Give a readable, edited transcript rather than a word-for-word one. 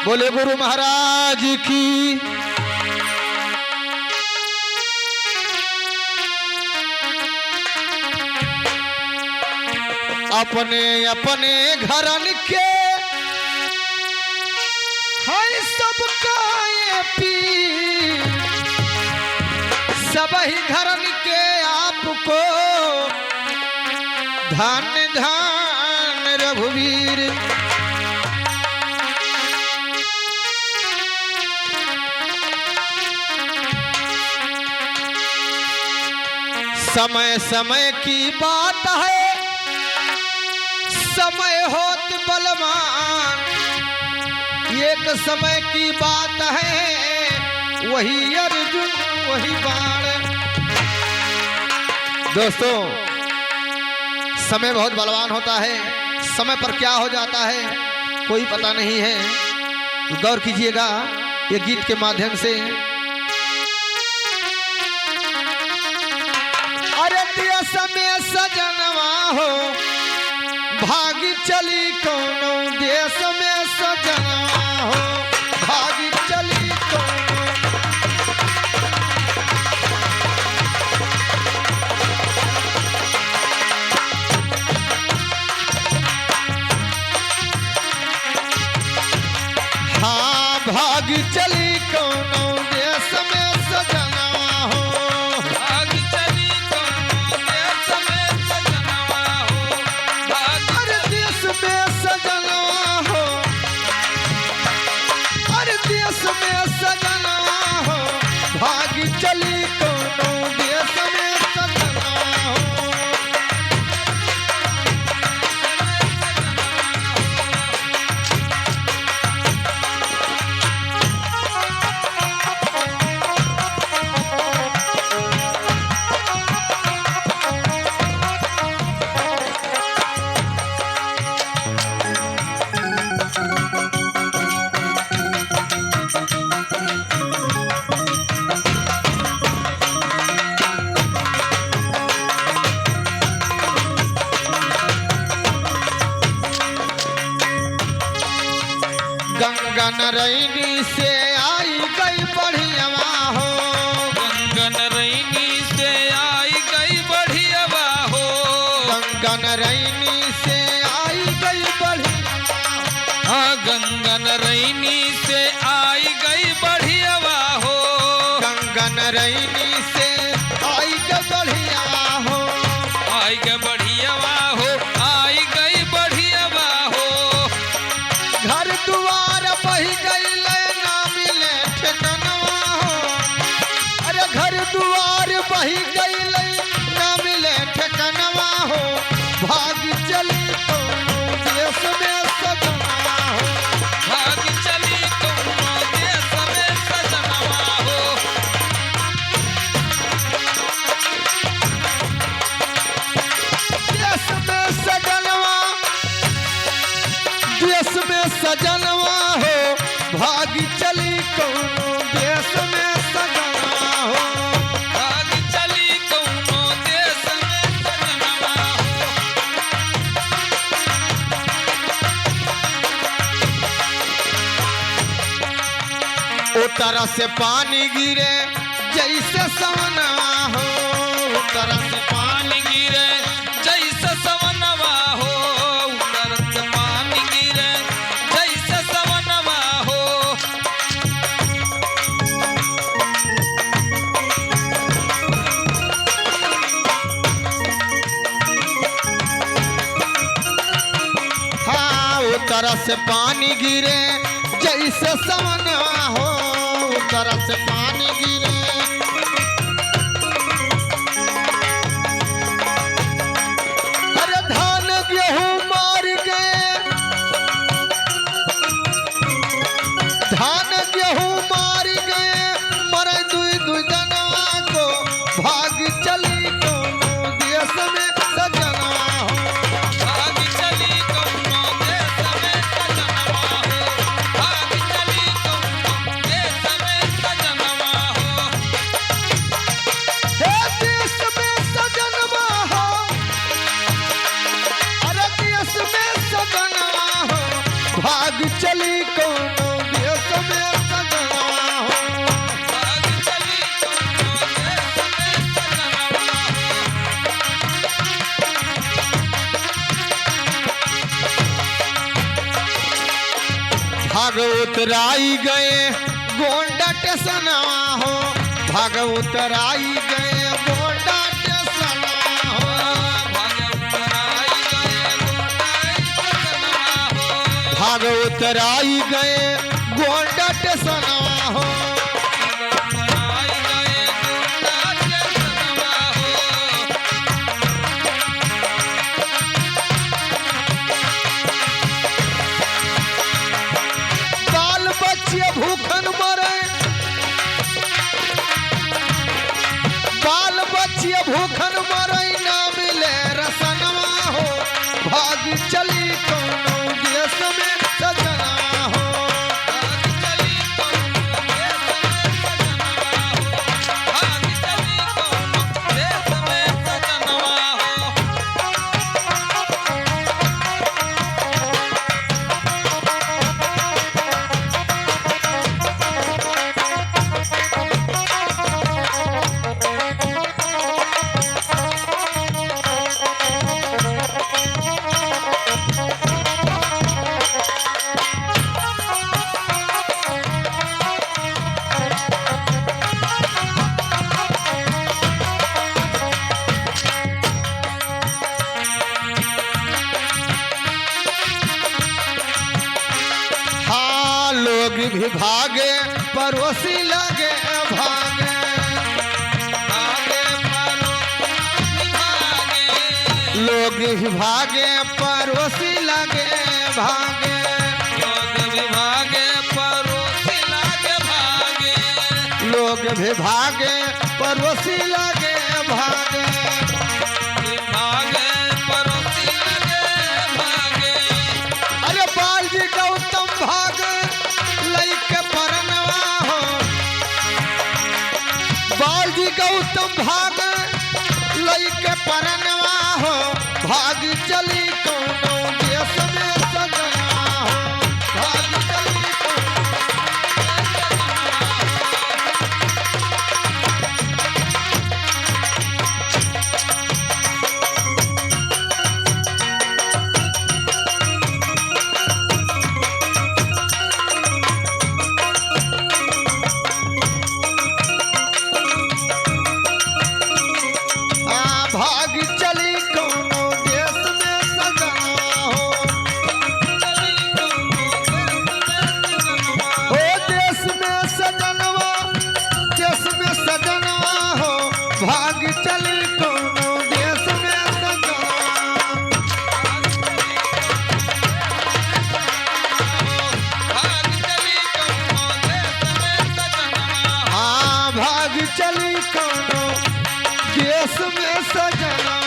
बोले गुरु महाराज की। अपने अपने घरन के है सबका ये पीर, सबही घरन के आपको धन धन रघुवीर। समय समय की बात है, समय होत बलवान, एक समय की बात है, वही अर्जुन वही बाण। दोस्तों, समय बहुत बलवान होता है, समय पर क्या हो जाता है कोई पता नहीं है। तो गौर कीजिएगा ये गीत के माध्यम से। अरे दिया समय सजनवा हो, भाग चली कोनो देश में सजनवा हो, भाग चली कोनो। हाँ भाग चली कोनो देश में सजनवा हो, भाग चली कोनो देश में सजनवा हो, भाग हर देश में सजनवा हो, हर देश में सजनवा हो, भाग चली कोनो देश में सजनवा हो। गंगा नरैनी से आई गई बढ़ियावा हो, गंगन रैनी से आई गई बढ़ियावा हो, गंगा नरैनी से आई गई बढ़ियावा। हाँ गंगन रैनी से आई गई बढ़ियावा हो, गंगा नरैनी से आई गई बढ़ियावा हो, आई गई बढ़ियावा हो, आई गई बढ़ियावा हो। घर दुआर बही गई ना मिले ठिकानवा हो, अरे घर दुआर बही गई ना मिले ठिकानवा हो, भाग चली कोनो देश में सजनवा हो, भाग चली कोनो देश में सजनवा हो, देश में सजनवा, देश में सजनवा हो, भाग चली कोनो देश में सजनवा हो। भाग चली कोनो देश में सजनवा हो। उतर से पानी गिरे जैसे सवनवा हो, उतर से पानी गिरे जैसे सवनवा हो, उतरत पानी गिरे जैसे सवनवा हो। हाँ उतर से पानी गिरे जैसे सवनवा हो, उतर से पानी गिरे। अरे धान गेहूं मार गए, धान गेहूं मार गए, मरे दुई दुई जनवा को, भाग चली कोनो देश में सजनवा हो, भाग चली कोनो देश में सजनवा हो, भाग चली कोनो देश में सजनवा हो। भाग उतराई गए गोंडा टेसनवा हो, भाग उतराई गए गोंडा टेसनवा हो, भाग उतराई गए गोंडा टेसनवा हो। बाल बच्चे भूखन मरे, बाल बच्चे भूखन मरे ना मिले रसनवा हो, भाग चली कौनो देश में सजनवा हो, भाग चली कौनो देश में सजनवा हो। हाँ लोग भी भागे पड़ोसी लगे भागे, लोग भी भागे पड़ोसी लगे भागे, लोग भी भागे पड़ोसी लगे भागे, अरे बाल जी गौतम भाग लइके परनवा हो, बाल जी गौतम भाग लइके परनवा हो, भाग चली कौनो देश में सजनवा हो, भाग चली कौनो भाग चली कौनो देश में सजनवा हो, हो देश में सजनवा, देश में सजनवा हो, भाग चली कौनो देश में सजनवा, हाँ भाग चली कौनो देश में सजना।